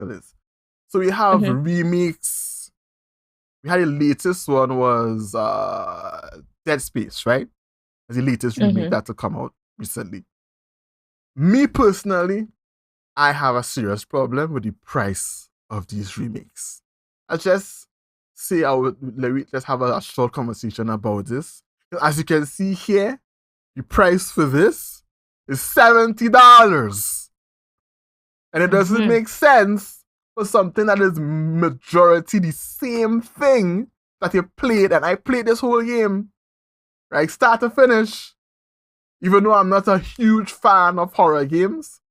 article is. So we have remakes. We had the latest one was Dead Space, right? That's the latest remake that to come out recently. Me personally, I have a serious problem with the price of these remakes. I just say let's have a short conversation about this. As you can see here, the price for this is $70. And it doesn't make sense for something that is majority the same thing that you played. And I played this whole game, right, start to finish. Even though I'm not a huge fan of horror games,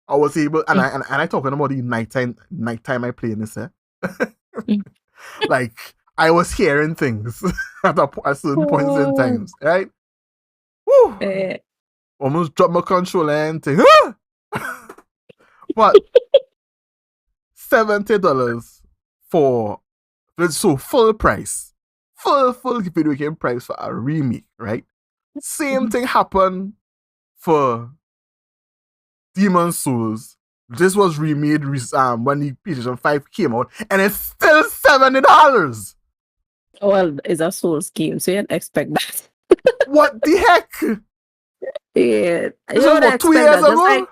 I was able, and I talking about the nighttime I play in this, like, I was hearing things at certain points in times, right? Woo! Almost dropped my controller and thing. But $70 for full price, full video game price for a remake, right? Same thing happened for Demon's Souls. This was remade when the PlayStation 5 came out, and it's still $70. Well, it's a Souls game, so you'd expect that. What the heck? Yeah, this was about 2 years ago.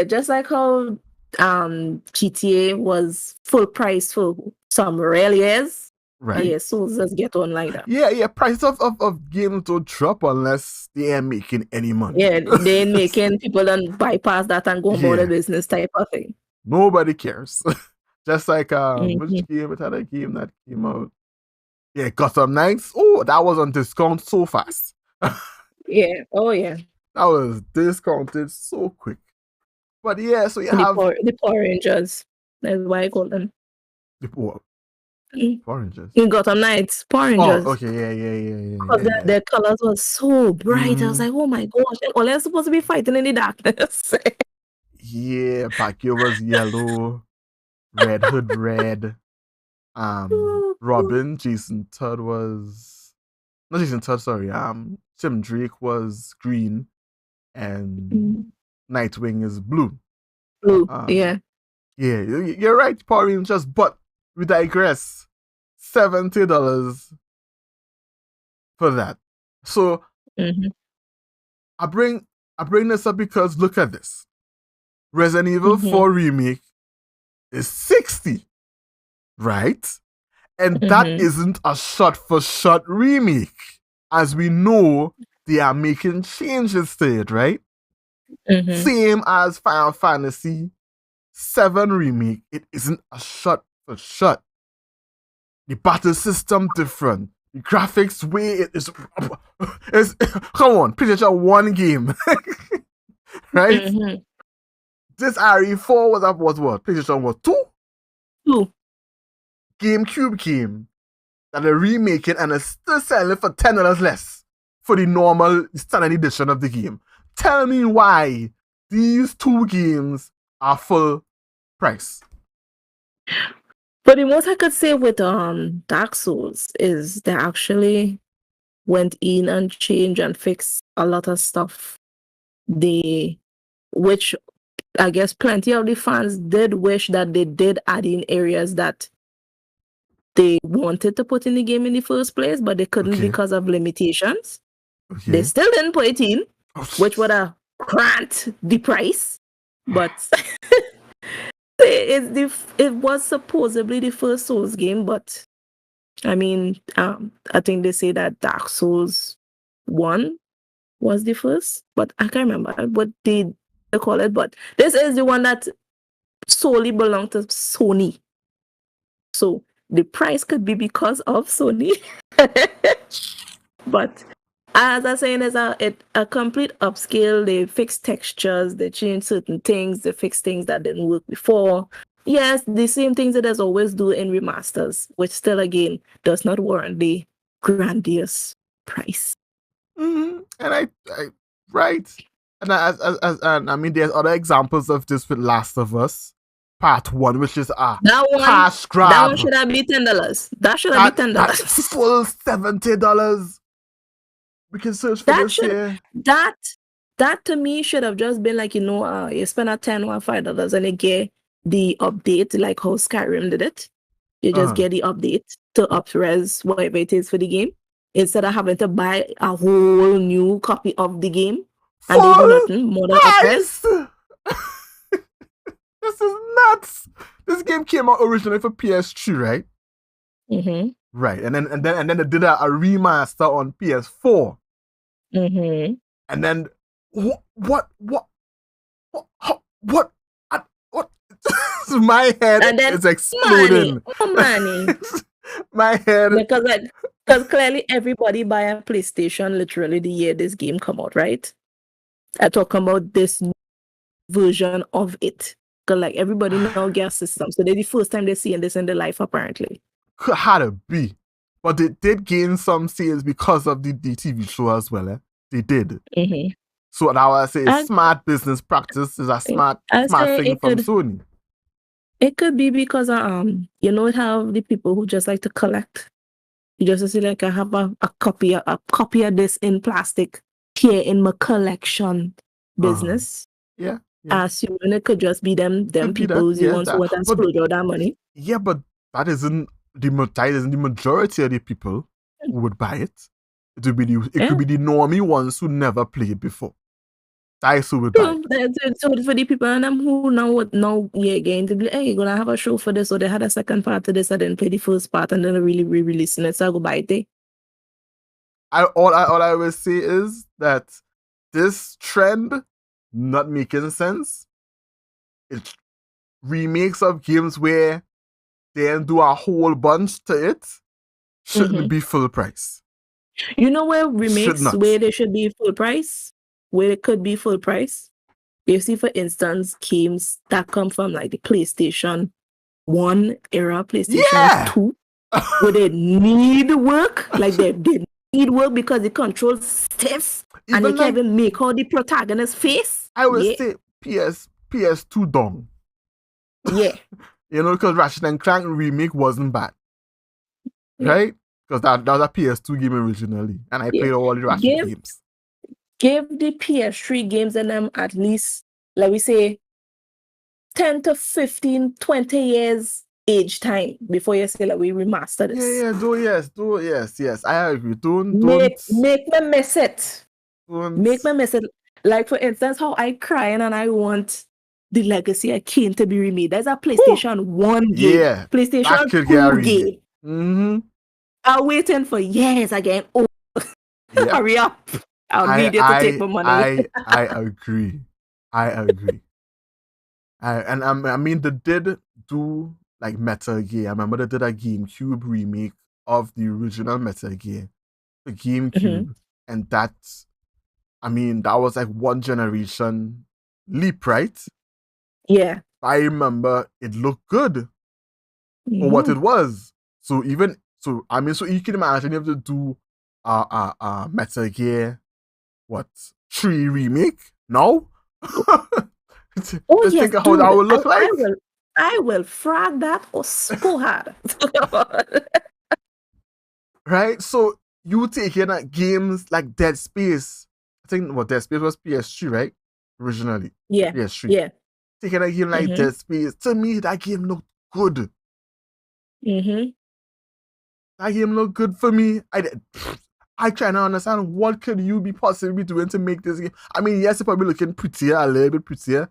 Just like how GTA was full price for some real years. Right. Yeah, Souls just get on like that. Yeah. Prices of games don't drop unless they ain't making any money. Yeah, they ain't making people don't bypass that and go about the business type of thing. Nobody cares. Just like which game? It had a game that came out. Yeah, Gotham Knights. Oh, that was on discount so fast. Yeah. Oh yeah. That was discounted so quick. But yeah, so you have the Power Rangers. That's why I call them. The what? Power Rangers. In Gotham Knights, Power Rangers. Oh, okay, yeah. Because their colors were so bright. I was like, oh my gosh. And all they're supposed to be fighting in the darkness. Yeah, Pacquiao was yellow, Red Hood red. Robin, Jason Todd was not Jason Todd, sorry. Tim Drake was green, and Nightwing is blue. Blue, yeah. Yeah, you're right, Power Rangers, but we digress. $70 for that. So I bring this up because look at this. Resident Evil 4 remake is $60, right? And that isn't a shot-for-shot remake. As we know, they are making changes to it, right? Same as Final Fantasy 7 remake. It isn't a shot-for-shot. The battle system different. The graphics way it is. Come on, PlayStation 1 game, right? This RE4 was what? PlayStation was 2? 2. GameCube game that they're remaking and it's still selling for $10 less for the normal standard edition of the game. Tell me why these two games are full price. But the most I could say with Dark Souls is they actually went in and changed and fixed a lot of stuff. Which I guess plenty of the fans did wish that they did add in areas that they wanted to put in the game in the first place, but they couldn't because of limitations. They still didn't put it in, which would have cranked the price. But it was supposedly the first Souls game, but I mean, I think they say that Dark Souls 1 was the first, but I can't remember what they call it. But this is the one that solely belonged to Sony. So the price could be because of Sony. But as I was saying, it's a complete upscale. They fix textures, they change certain things, they fix things that didn't work before. Yes, the same things that there's always do in remasters, which still again does not warrant the grandiose price. And I right. And I mean, there's other examples of this with Last of Us Part 1, which is cash grab. That one should have been $10. That should have been $10. That's full $70. We can search for this here. That to me should have just been like, you spend a $10 or $5 and you get the update, like how Skyrim did it. You just get the update to up-res whatever it is for the game, instead of having to buy a whole new copy of the game, and they do Full nothing more than up-res. price! This is nuts. This game came out originally for PS3, right? Mm-hmm. Right, and then they did a remaster on PS4. Mm-hmm. And then what? My head And then is exploding. money. My head. Because clearly everybody buy a PlayStation literally the year this game come out, right? I talk about this version of it. Because like everybody now get a system. So they're the first time they're seeing this in their life, apparently. Had to be. But they did gain some sales because of the TV show as well. They did. Mm-hmm. So now I say smart business practice is a smart thing from Sony. It could be because it have the people who just like to collect. You just see like I have a copy of this in plastic here in my collection business. Yeah. Assuming it could just be them people who's the ones who want to splurge all that money. Yeah, but that isn't the majority of the people who would buy it. It could be the normie ones who never played before. That's who would buy it. So for the people and them who now again to be like, hey, you're gonna have a show for this, or they had a second part to this, I didn't play the first part and then they're really re-releasing it, so I go buy it. All I will say is that this trend not making sense. It's remakes of games where they do a whole bunch to it shouldn't be full price. You know where remakes where they should be full price? Where it could be full price? You see, for instance, games that come from like the PlayStation 1 era, PlayStation 2, where they need work, like they need work because the controls stiff and they can't even make all the protagonist's face. I would say PS2 dong. Yeah. Because Ratchet and Clank remake wasn't bad. Right? Because that was a PS2 game originally. And I played all the Ratchet games. Give the PS3 games and them at least, like we say, 10 to 15, 20 years age time before you say, like, we remaster this. Yes. I agree. Don't make me miss it. Make me miss it. Like, for instance, how I crying and I want the Legacy of Kain to be remade. There's a PlayStation 1 game. Yeah. PlayStation 2 game. Mm-hmm. I'm waiting for years again. Oh, hurry up. I'll need you to take my money. I agree. I mean, they did do like Metal Gear. I remember they did a GameCube remake of the original Metal Gear, the GameCube, and that was like one generation leap, right? Yeah. I remember it looked good for what it was. So you can imagine you have to do Metal Gear 3 remake now? Just think of how that would look like. I will frag that so hard. Right? So you taking games like Dead Space. I think Dead Space was PS3, right? Originally. Yeah. PS3. Yeah. Taking a game like Dead Space. To me, that game looked good. That game looked good for me. I try to understand what could you be possibly doing to make this game. I mean, yes, it's probably looking prettier, a little bit prettier.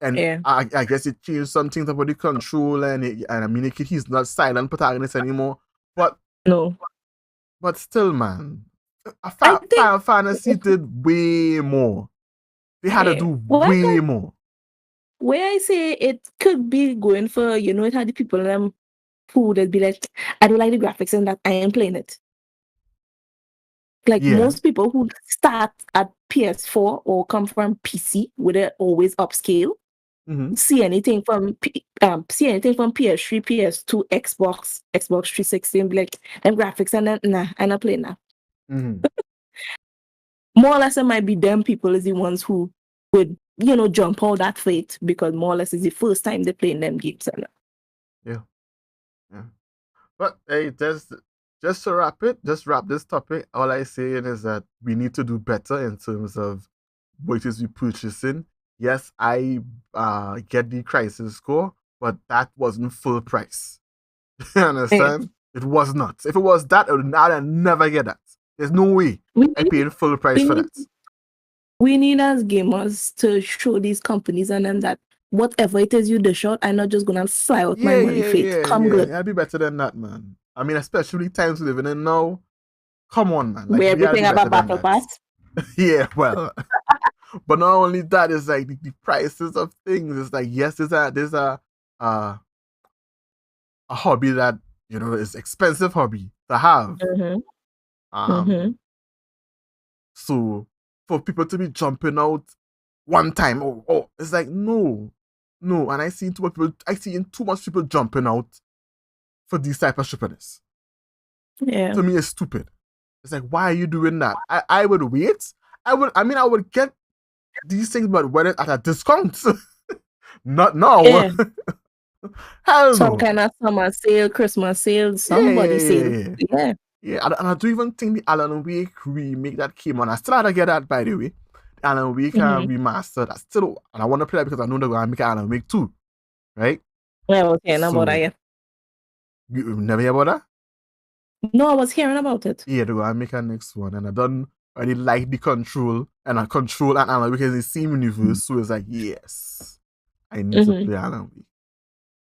And I guess it changed some things about the control and he's not silent protagonist anymore. But no. But still, man, Final Fantasy did way more. They had to do way more. Where I say it could be going for, it had the people in them who they'd be like, I don't like the graphics and that I am playing it. Like most people who start at PS4 or come from PC, where they're always upscale, see anything from PS3, PS2, Xbox 360, and be like, them graphics and then nah, I'm not playing that. More or less, it might be them people is the ones who would jump all that fate because more or less it's the first time they're playing them games. Yeah. But hey, just to wrap this topic, all I say is that we need to do better in terms of what it is we're purchasing. yes, I get the Crisis Core, but that wasn't full price. You understand? It was not. If it was that, I'd never get that. There's no way We I need, paid full price we for need, that. we need as gamers to show these companies and them that whatever it is you dish out, I'm not just gonna fly out my money for it. Come good. I'd be better than that, man. I mean, especially times we're living in now. Come on, man. Like, Where we gotta everything be better about than battle that. pass. Yeah, well, but not only that, it's like the prices of things. It's like, yes, there's a hobby that, you know, is expensive hobby to have. So for people to be jumping out one time, it's like no. And I see too much people jumping out for these type of stupidness. Yeah. To me, it's stupid. It's like, why are you doing that? I would wait. I would get these things, but when it's at a discount. Not now. Yeah. Hell Some no. kind of summer sale, Christmas sale, somebody sale. Yeah. Yeah, and I don't even think the Alan Wake remake that came on. I still had to get that, by the way. The Alan Wake remastered. And I want to play that because I know they're going to make Alan Wake 2. Right? Yeah, I was hearing about that, yeah. You never hear about that? No, I was hearing about it. Yeah, they're going to make a next one. And I really like the Control. And Control and Alan Wake is the same universe. So it's like, yes, I need to play Alan Wake.